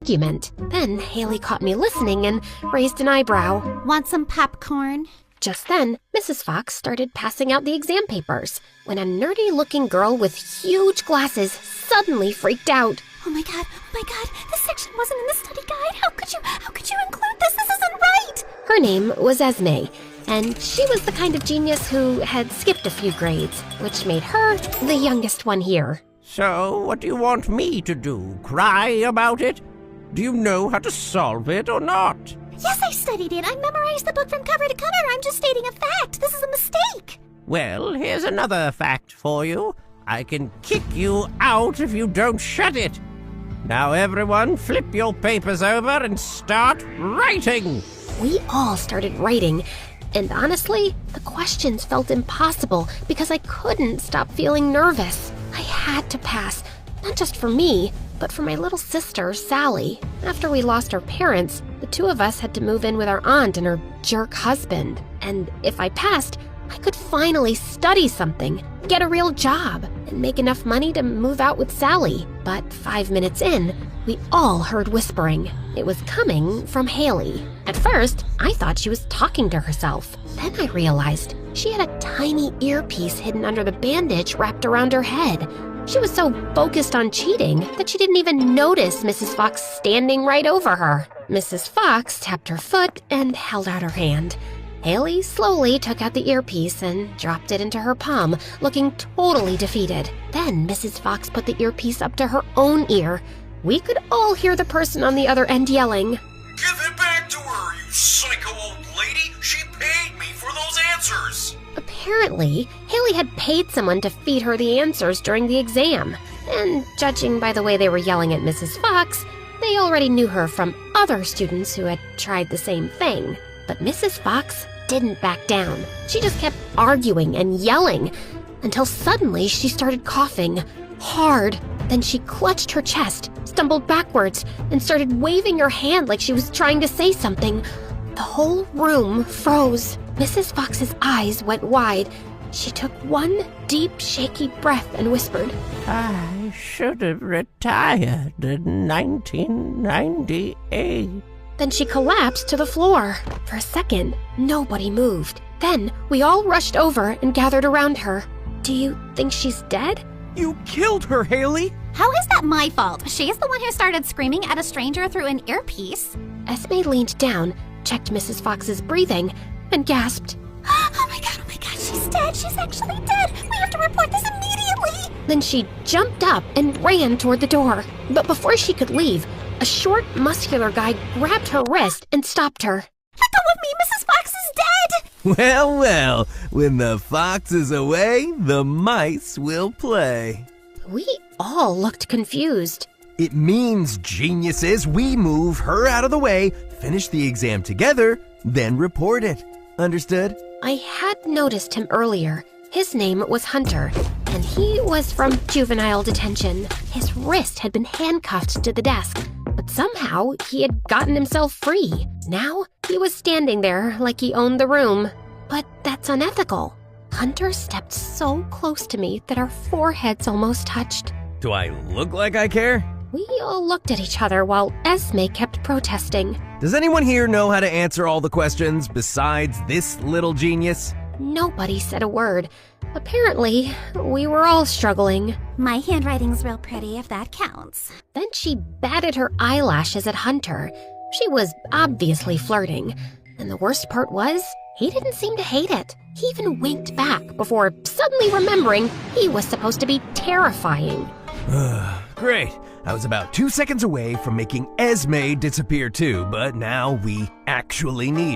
argument. Then Haley caught me listening and raised an eyebrow. Want some popcorn? Just then, Mrs. Fox started passing out the exam papers when a nerdy-looking girl with huge glasses suddenly freaked out. Oh my god, this section wasn't in the study guide. How could you include this? This isn't right! Her name was Esme, and she was the kind of genius who had skipped a few grades, which made her the youngest one here. So, what do you want me to do? Cry about it? Do you know how to solve it or not? Yes, I studied it. I memorized the book from cover to cover. I'm just stating a fact. This is a mistake. Well, here's another fact for you. I can kick you out if you don't shut it. Now everyone, flip your papers over and start writing. We all started writing, and honestly, the questions felt impossible because I couldn't stop feeling nervous. I had to pass, not just for me, but for my little sister, Sally. After we lost our parents, the two of us had to move in with our aunt and her jerk husband. And if I passed, I could finally study something, get a real job, and make enough money to move out with Sally. But 5 minutes in, we all heard whispering. It was coming from Haley. At first, I thought she was talking to herself. Then I realized she had a tiny earpiece hidden under the bandage wrapped around her head. She was so focused on cheating that she didn't even notice Mrs. Fox standing right over her. Mrs. Fox tapped her foot and held out her hand. Haley slowly took out the earpiece and dropped it into her palm, looking totally defeated. Then Mrs. Fox put the earpiece up to her own ear. We could all hear the person on the other end yelling, "Give it back to her, you psycho old lady! She paid me for those answers!" Apparently, Haley had paid someone to feed her the answers during the exam. And judging by the way they were yelling at Mrs. Fox, they already knew her from other students who had tried the same thing. But Mrs. Fox didn't back down. She just kept arguing and yelling until suddenly she started coughing hard. Then she clutched her chest, stumbled backwards, and started waving her hand like she was trying to say something. The whole room froze. Mrs. Fox's eyes went wide. She took one deep, shaky breath and whispered, I should have retired in 1998. Then she collapsed to the floor. For a second, nobody moved. Then we all rushed over and gathered around her. Do you think she's dead? You killed her, Haley! How is that my fault? She is the one who started screaming at a stranger through an earpiece. Esme leaned down, checked Mrs. Fox's breathing, and gasped. Oh my god, she's dead. She's actually dead. We have to report this immediately. Then she jumped up and ran toward the door. But before she could leave, a short, muscular guy grabbed her wrist and stopped her. Let go of me, Mrs. Fox is dead! Well, well, when the fox is away, the mice will play. We all looked confused. It means, geniuses, we move her out of the way, finish the exam together, then report it. Understood? I had noticed him earlier. His name was Hunter, and he was from juvenile detention. His wrist had been handcuffed to the desk, but somehow he had gotten himself free. Now he was standing there like he owned the room. But that's unethical. Hunter stepped so close to me that our foreheads almost touched. Do I look like I care? We all looked at each other while Esme kept protesting. Does anyone here know how to answer all the questions besides this little genius? Nobody said a word. Apparently, we were all struggling. My handwriting's real pretty, if that counts. Then she batted her eyelashes at Hunter. She was obviously flirting. And the worst part was, he didn't seem to hate it. He even winked back before suddenly remembering he was supposed to be terrifying. Great. I was about 2 seconds away from making Esme disappear too, but now we actually need her.